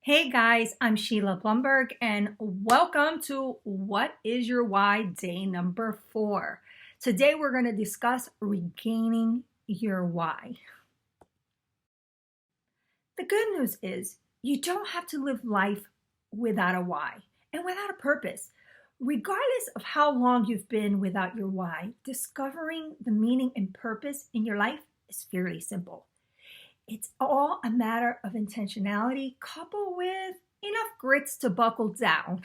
Hey guys, I'm Sheelagh Blumberg and welcome to What is Your Why Day number 4. Today we're going to discuss regaining your why. The good news is you don't have to live life without a why and without a purpose. Regardless of how long you've been without your why, discovering the meaning and purpose in your life is fairly simple. It's all a matter of intentionality coupled with enough grits to buckle down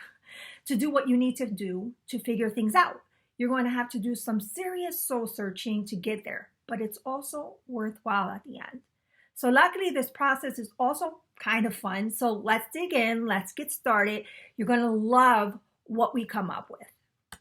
to do what you need to do to figure things out. You're going to have to do some serious soul searching to get there, but it's also worthwhile at the end. So luckily, this process is also kind of fun. So let's dig in. Let's get started. You're going to love what we come up with.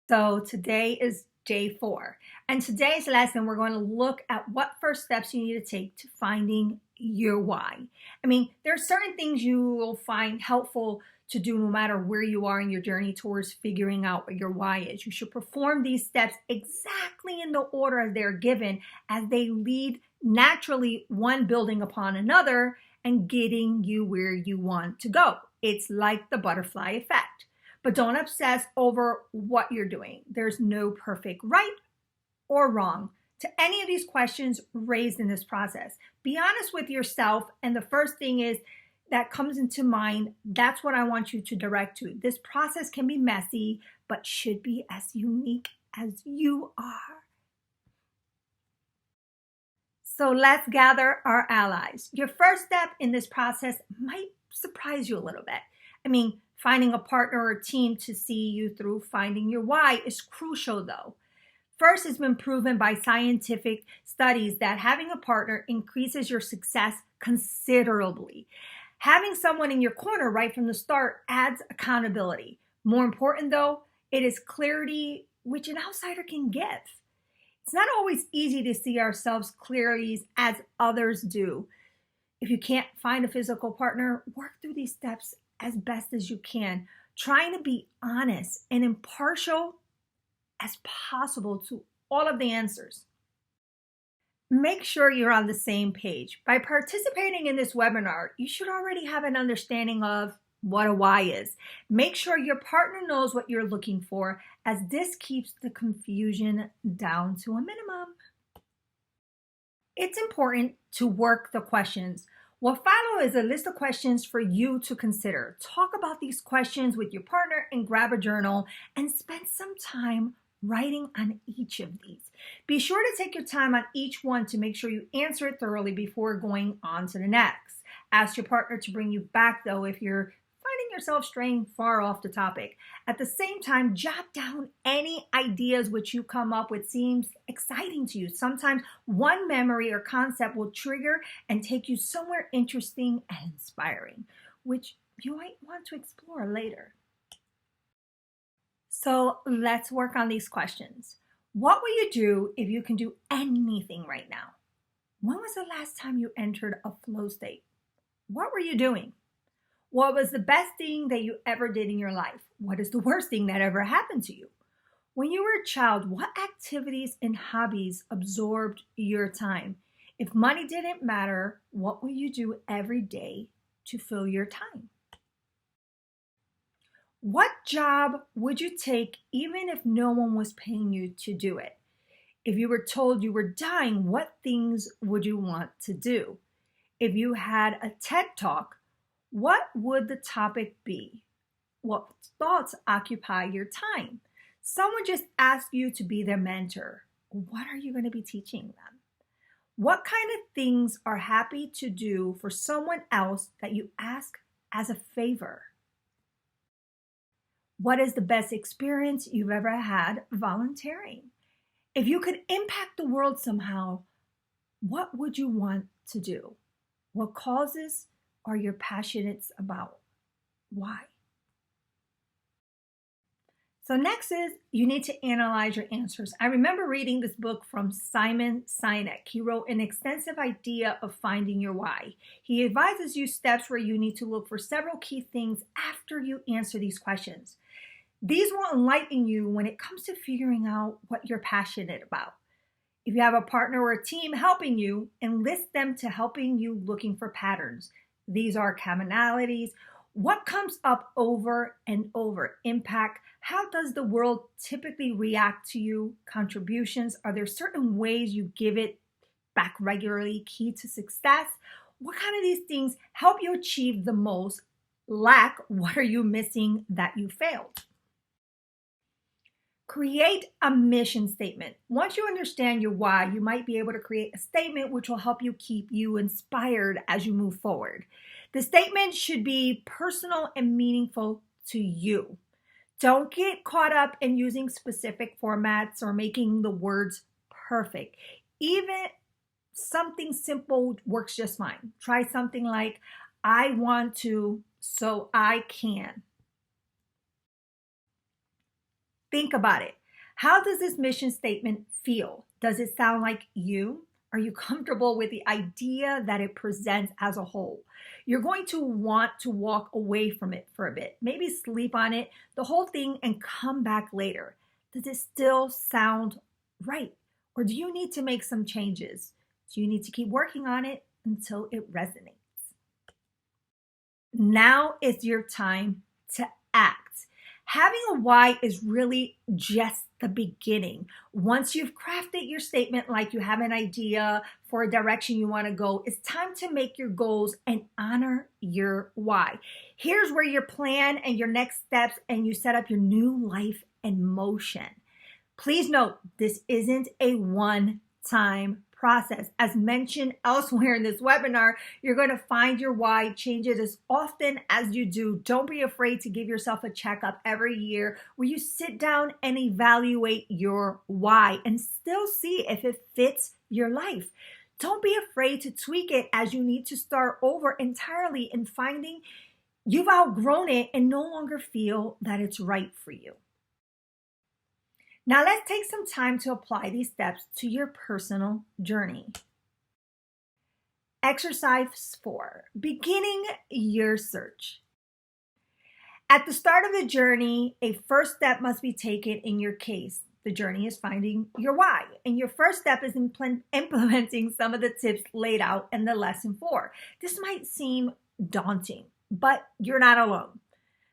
So today is day 4. And today's lesson, we're going to look at what first steps you need to take to finding your why. I mean, there are certain things you will find helpful to do no matter where you are in your journey towards figuring out what your why is. You should perform these steps exactly in the order as they're given, as they lead naturally, one building upon another and getting you where you want to go. It's like the butterfly effect. But don't obsess over what you're doing. There's no perfect right or wrong to any of these questions raised in this process. Be honest with yourself, and the first thing is that comes into mind, that's what I want you to direct to. This process can be messy, but should be as unique as you are. So let's gather our allies. Your first step in this process might surprise you a little bit. I mean, finding a partner or team to see you through finding your why is crucial though. First, it's been proven by scientific studies that having a partner increases your success considerably. Having someone in your corner right from the start adds accountability. More important though, it is clarity which an outsider can give. It's not always easy to see ourselves clearly as others do. If you can't find a physical partner, work through these steps as best as you can, trying to be honest and impartial as possible to all of the answers. Make sure you're on the same page. By participating in this webinar, you should already have an understanding of what a why is. Make sure your partner knows what you're looking for, as this keeps the confusion down to a minimum. It's important to work the questions. What follows is a list of questions for you to consider. Talk about these questions with your partner and grab a journal and spend some time writing on each of these. Be sure to take your time on each one to make sure you answer it thoroughly before going on to the next. Ask your partner to bring you back though if you're finding yourself straying far off the topic. At the same time, jot down any ideas which you come up with seems exciting to you. Sometimes one memory or concept will trigger and take you somewhere interesting and inspiring, which you might want to explore later. So let's work on these questions. What will you do if you can do anything right now? When was the last time you entered a flow state? What were you doing? What was the best thing that you ever did in your life? What is the worst thing that ever happened to you? When you were a child, what activities and hobbies absorbed your time? If money didn't matter, what will you do every day to fill your time? What job would you take even if no one was paying you to do it? If you were told you were dying, what things would you want to do? If you had a TED Talk, what would the topic be? What thoughts occupy your time? Someone just asked you to be their mentor. What are you going to be teaching them? What kind of things are happy to do for someone else that you ask as a favor? What is the best experience you've ever had volunteering? If you could impact the world somehow, what would you want to do? What causes are you passionate about? Why? So next is you need to analyze your answers. I remember reading this book from Simon Sinek. He wrote an extensive idea of finding your why. He advises you steps where you need to look for several key things after you answer these questions. These will enlighten you when it comes to figuring out what you're passionate about. If you have a partner or a team helping you, enlist them to helping you looking for patterns. These are commonalities. What comes up over and over? Impact. How does the world typically react to you? Contributions. Are there certain ways you give it back regularly? Key to success. What kind of these things help you achieve the most? Lack. What are you missing that you failed? Create a mission statement. Once you understand your why, you might be able to create a statement which will help you keep you inspired as you move forward. The statement should be personal and meaningful to you. Don't get caught up in using specific formats or making the words perfect. Even something simple works just fine. Try something like, I want to, so I can. Think about it. How does this mission statement feel? Does it sound like you? Are you comfortable with the idea that it presents as a whole? You're going to want to walk away from it for a bit, maybe sleep on it, the whole thing, and come back later. Does it still sound right? Or do you need to make some changes? Do you need to keep working on it until it resonates? Now is your time to act. Having a why is really just the beginning. Once you've crafted your statement like you have an idea for a direction you want to go, it's time to make your goals and honor your why. Here's where your plan and your next steps and you set up your new life in motion. Please note, this isn't a one-time process. As mentioned elsewhere in this webinar, you're going to find your why, change it as often as you do. Don't be afraid to give yourself a checkup every year where you sit down and evaluate your why and still see if it fits your life. Don't be afraid to tweak it as you need to start over entirely in finding you've outgrown it and no longer feel that it's right for you. Now let's take some time to apply these steps to your personal journey. Exercise 4, beginning your search. At the start of the journey, a first step must be taken in your case. The journey is finding your why. And your first step is implementing some of the tips laid out in the lesson 4. This might seem daunting, but you're not alone.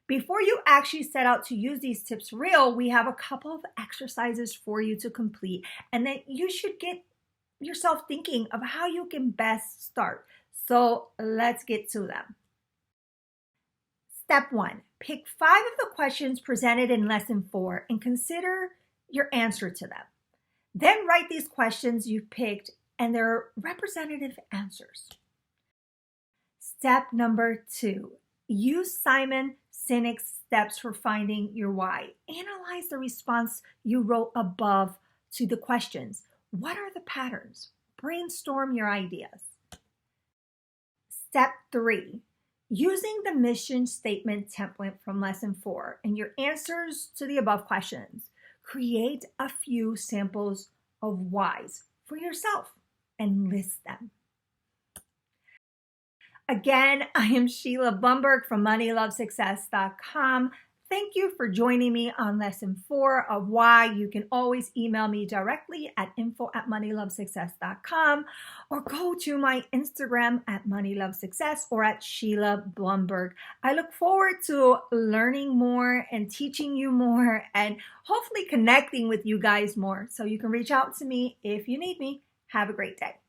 Before you actually set out to use these tips for real, we have a couple of exercises for you to complete, and then you should get yourself thinking of how you can best start. So let's get to them. Step 1, pick 5 of the questions presented in lesson 4 and consider your answer to them. Then write these questions you've picked and their representative answers. Step number 2, use Simon Sinek's steps for finding your why. Analyze the response you wrote above to the questions. What are the patterns? Brainstorm your ideas. Step 3, using the mission statement template from lesson 4 and your answers to the above questions, create a few samples of whys for yourself and list them. Again, I am Sheelagh Blumberg from MoneyLoveSuccess.com. Thank you for joining me on lesson 4 of why. You can always email me directly at info@MoneyLoveSuccess.com or go to my Instagram at MoneyLoveSuccess or at Sheelagh Blumberg. I look forward to learning more and teaching you more and hopefully connecting with you guys more. So you can reach out to me if you need me. Have a great day.